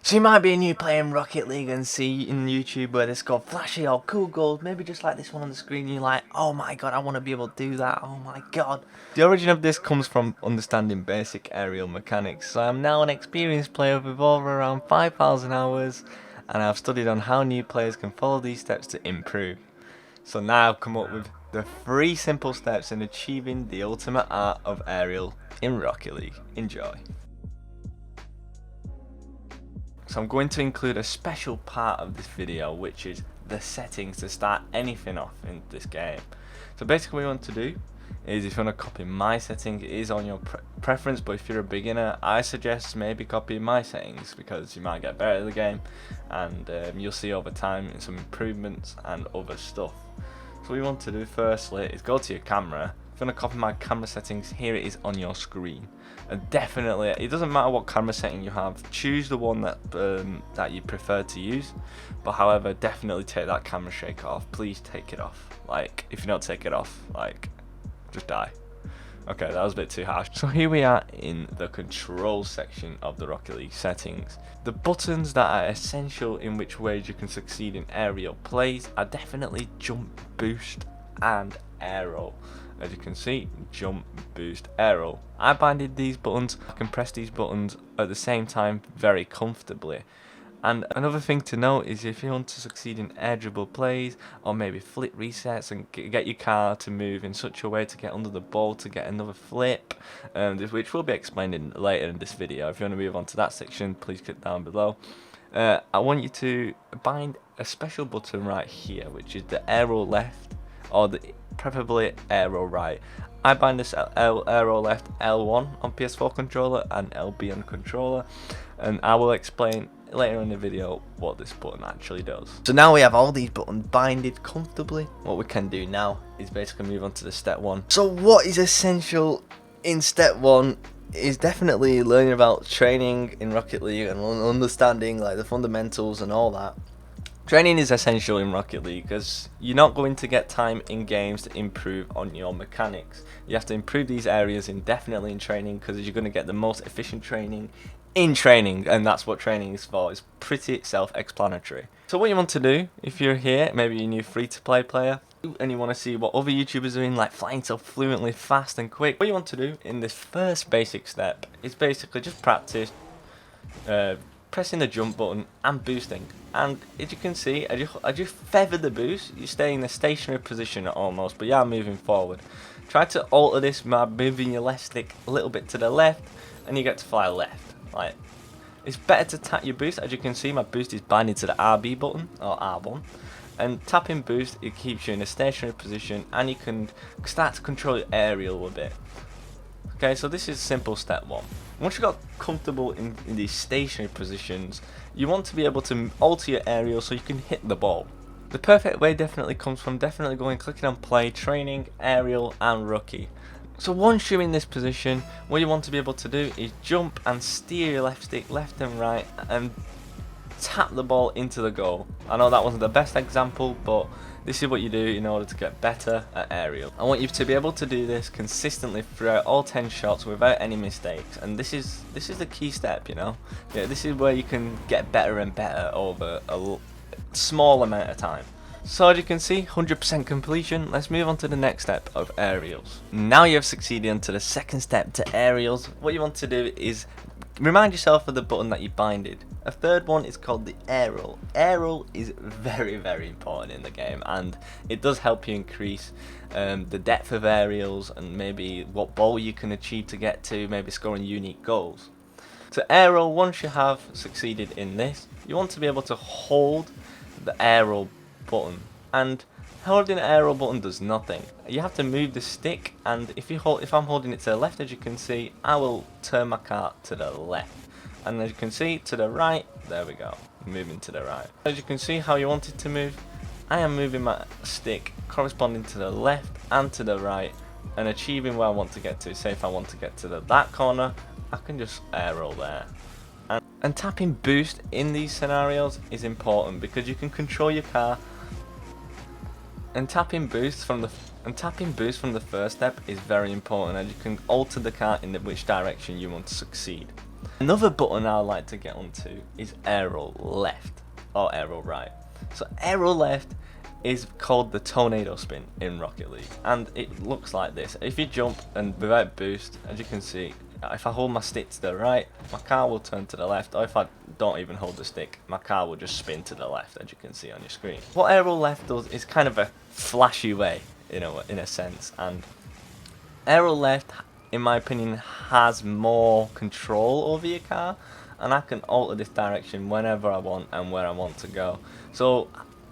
So you might be a new player in Rocket League and see in YouTube where they score flashy or cool goals, maybe just like this one on the screen, you're like, oh my god, I want to be able to do that, oh my god. The origin of this comes from understanding basic aerial mechanics, so I'm now an experienced player with over around 5,000 hours, and I've studied on how new players can follow these steps to improve. So now I've come up with the 3 simple steps in achieving the ultimate art of aerial in Rocket League. Enjoy. So I'm going to include a special part of this video, which is the settings to start anything off in this game. So basically what you want to do is, if you want to copy my setting, it is on your preference, but if you're a beginner, I suggest maybe copying my settings because you might get better at the game, and you'll see over time some improvements and other stuff. So what you want to do firstly is go to your camera. If you want to copy my camera settings, here it is on your screen. And definitely, it doesn't matter what camera setting you have, choose the one that you prefer to use. But however, definitely take that camera shake off. Please take it off. Like, if you don't take it off, like, just die. Okay, that was a bit too harsh. So here we are in the control section of the Rocket League settings. The buttons that are essential in which ways you can succeed in aerial plays are definitely jump, boost and aero. As you can see, jump, boost, aero. I binded these buttons. I can press these buttons at the same time very comfortably. And another thing to note is, if you want to succeed in air dribble plays, or maybe flip resets and get your car to move in such a way to get under the ball to get another flip, which will be explained later in this video. If you want to move on to that section, please click down below. I want you to bind a special button right here, which is the aero left, or preferably aero right. I bind this aero left L1 on PS4 controller and LB on controller, and I will explain later in the video what this button actually does. So now we have all these buttons binded comfortably. What we can do now is basically move on to the step 1. So what is essential in step 1 is definitely learning about training in Rocket League and understanding like the fundamentals and all that. Training is essential in Rocket League because you're not going to get time in games to improve on your mechanics. You have to improve these areas definitely in training, because you're going to get the most efficient training in training, and that's what training is for. It's pretty self-explanatory. So what you want to do, if you're here, maybe you're a new free-to-play player, and you want to see what other YouTubers are doing, like flying so fluently, fast and quick, what you want to do in this first basic step is basically just practice pressing the jump button and boosting. And as you can see, I just feather the boost. You stay in a stationary position almost, but you are moving forward. Try to alter this by moving your left stick a little bit to the left, and you get to fly left. Like, it's better to tap your boost. As you can see, my boost is binding to the RB button, or R1. And tapping boost, it keeps you in a stationary position, and you can start to control your aerial a bit. Okay, so this is simple step 1. Once you got comfortable in these stationary positions, you want to be able to alter your aerial so you can hit the ball. The perfect way definitely comes from clicking on play, training, aerial and rookie. So once you're in this position, what you want to be able to do is jump and steer your left stick left and right and tap the ball into the goal. I know that wasn't the best example, but this is what you do in order to get better at aerial. I want you to be able to do this consistently throughout all 10 shots without any mistakes, and this is the key step, you know. Yeah, this is where you can get better and better over a small amount of time. So as you can see, 100% completion. Let's move on to the next step of aerials. Now you have succeeded into the second step to aerials. What you want to do is remind yourself of the button that you binded. A third one is called the aerial. Aerial is very, very important in the game, and it does help you increase the depth of aerials and maybe what ball you can achieve to get to, maybe scoring unique goals. To aerial, once you have succeeded in this, you want to be able to hold the aerial button, and holding the aerial button does nothing. You have to move the stick, and if I'm holding it to the left, as you can see, I will turn my car to the left, and as you can see, to the right. There we go, moving to the right. As you can see how you want it to move, I am moving my stick corresponding to the left and to the right and achieving where I want to get to. Say if I want to get to that corner, I can just aerial there. And tapping boost in these scenarios is important because you can control your car. And tapping boost from the first step is very important, and you can alter the car in which direction you want to succeed. Another button I like to get onto is arrow left or arrow right. So arrow left is called the tornado spin in Rocket League, and it looks like this. If you jump and without boost, as you can see, if I hold my stick to the right, my car will turn to the left, or if I don't even hold the stick, my car will just spin to the left, as you can see on your screen. What arrow left does is kind of a flashy way, in a sense, and arrow left, in my opinion, has more control over your car, and I can alter this direction whenever I want and where I want to go. So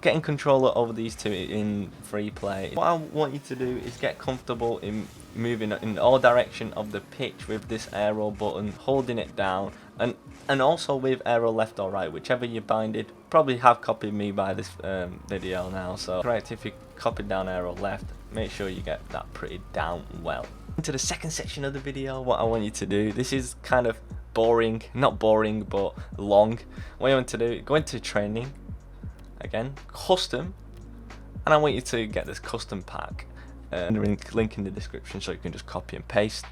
getting control over these two in free play, what I want you to do is get comfortable in moving in all direction of the pitch with this arrow button, holding it down, and also with arrow left or right, whichever you binded. Probably have copied me by this video now, so correct, if you copied down arrow left, make sure you get that pretty down well. Into the second section of the video, what I want you to do, this is kind of boring, not boring but long. What you want to do, go into training, again, custom, and I want you to get this custom pack. Link in the description so you can just copy and paste.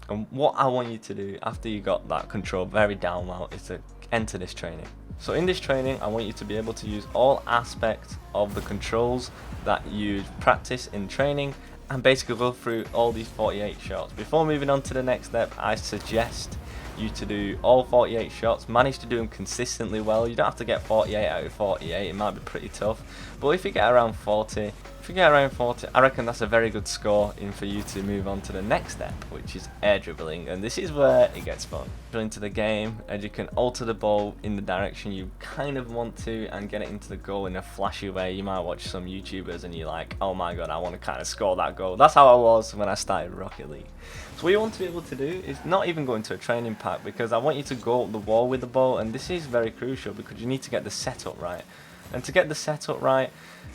And what I want you to do after you got that control very down well is to enter this training. So in this training, I want you to be able to use all aspects of the controls that you practice in training and basically go through all these 48 shots. Before moving on to the next step, I suggest you to do all 48 shots, manage to do them consistently well. You don't have to get 48 out of 48, it might be pretty tough, but if you get around 40, I reckon that's a very good score in for you to move on to the next step, which is air dribbling, and this is where it gets fun. Into the game, and you can alter the ball in the direction you kind of want to and get it into the goal in a flashy way. You might watch some YouTubers and you're like, oh my god, I want to kind of score that goal. That's how I was when I started Rocket League. So what you want to be able to do is not even go into a training pack, because I want you to go up the wall with the ball, and this is very crucial because you need to get the setup right. And to get the setup right,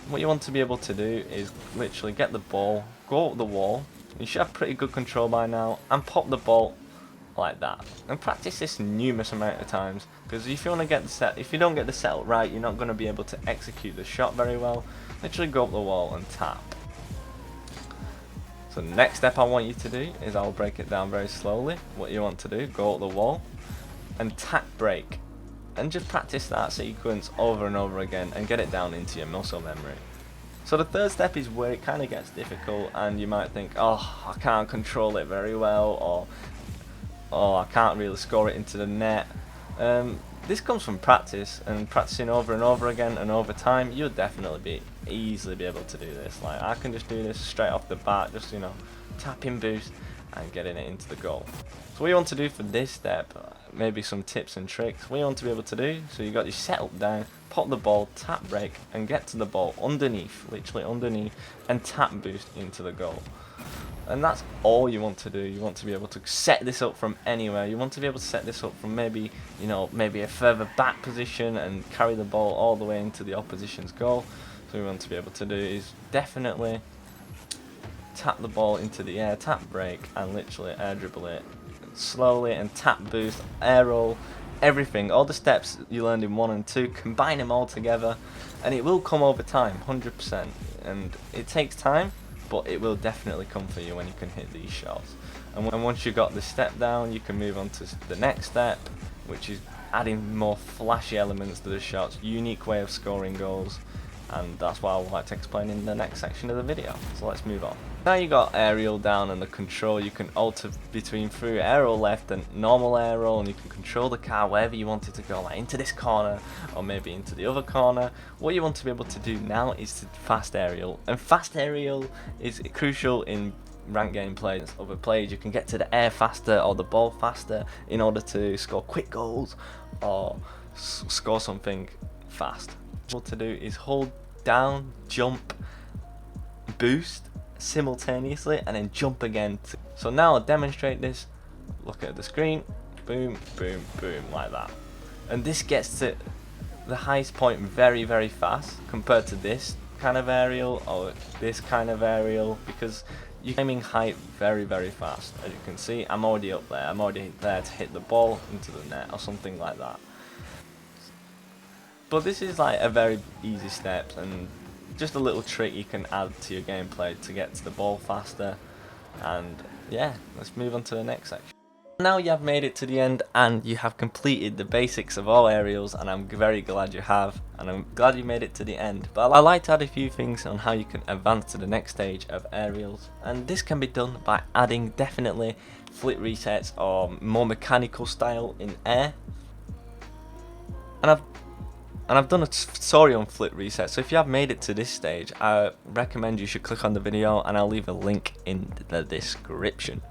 what you want to be able to do is literally get the ball, go up the wall, you should have pretty good control by now, and pop the ball like that. And practice this numerous amount of times, because if you want to get if you don't get the setup right, you're not going to be able to execute the shot very well. Literally go up the wall and tap. So the next step I want you to do is, I'll break it down very slowly. What you want to do, go up the wall and tap break. And just practice that sequence over and over again and get it down into your muscle memory. So the third step is where it kind of gets difficult, and you might think, oh, I can't control it very well, or oh, I can't really score it into the net. This comes from practice, and practicing over and over again, and over time you'll definitely easily be able to do this. Like, I can just do this straight off the bat, just, you know, tapping boost and getting it into the goal. So what you want to do for this step, maybe some tips and tricks, what you want to be able to do, so you got your setup down, pop the ball, tap break, and get to the ball underneath, literally underneath, and tap boost into the goal. And that's all you want to do. You want to be able to set this up from anywhere. You want to be able to set this up from maybe, you know, maybe a further back position and carry the ball all the way into the opposition's goal. So what you want to be able to do is definitely tap the ball into the air, tap break, and literally air dribble it slowly, and tap boost, air roll, everything, all the steps you learned in 1 and 2, combine them all together, and it will come over time, 100%. And it takes time, but it will definitely come for you when you can hit these shots. And once you got the step down, you can move on to the next step, which is adding more flashy elements to the shots, unique way of scoring goals, and that's what I would like to explain in the next section of the video. So let's move on. Now you got aerial down and the control, you can alter between through aerial left and normal aerial, and you can control the car wherever you want it to go, like into this corner or maybe into the other corner. What you want to be able to do now is to fast aerial, and fast aerial is crucial in ranked gameplay. Other players, you can get to the air faster or the ball faster in order to score quick goals or score something fast. What to do is hold down, jump, boost simultaneously, and then jump again. So now I'll demonstrate this. Look at the screen, boom, boom, boom, like that. And this gets to the highest point very, very fast compared to this kind of aerial or this kind of aerial, because you're aiming height very, very fast. As you can see, I'm already up there. I'm already there to hit the ball into the net or something like that. But this is like a very easy step, and just a little trick you can add to your gameplay to get to the ball faster. And yeah, let's move on to the next section. Now you have made it to the end and you have completed the basics of all aerials, and I'm very glad you have, and I'm glad you made it to the end. But I like to add a few things on how you can advance to the next stage of aerials, and this can be done by adding definitely flit resets or more mechanical style in air. And I've done a tutorial on flit reset, so if you have made it to this stage, I recommend you should click on the video and I'll leave a link in the description.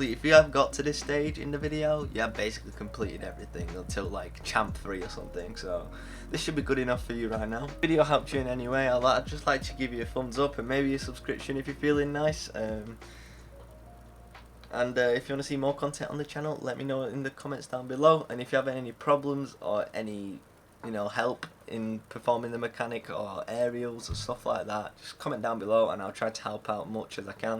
If you have got to this stage in the video, you have basically completed everything until like Champ 3 or something, so this should be good enough for you right now. If the video helped you in any way, I'd just like to give you a thumbs up and maybe a subscription if you're feeling nice. And if you want to see more content on the channel, let me know in the comments down below. And if you have any problems or any help in performing the mechanic or aerials or stuff like that, just comment down below and I'll try to help out much as I can.